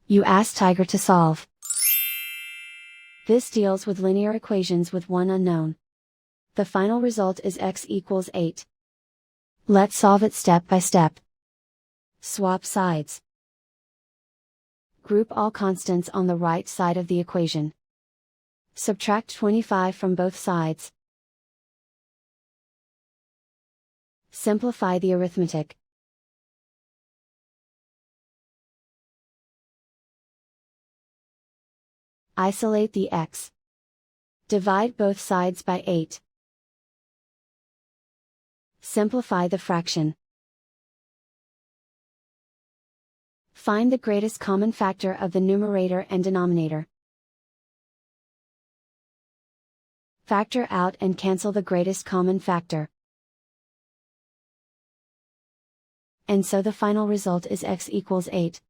You ask Tiger to solve. This deals with linear equations with one unknown. The final result is x equals 8. Let's solve it step by step. Swap sides. Group all constants on the right side of the equation. Subtract 25 from both sides. Simplify the arithmetic. Isolate the x. Divide both sides by 8. Simplify the fraction. Find the greatest common factor of the numerator and denominator. Factor out and cancel the greatest common factor. And so the final result is x equals 8.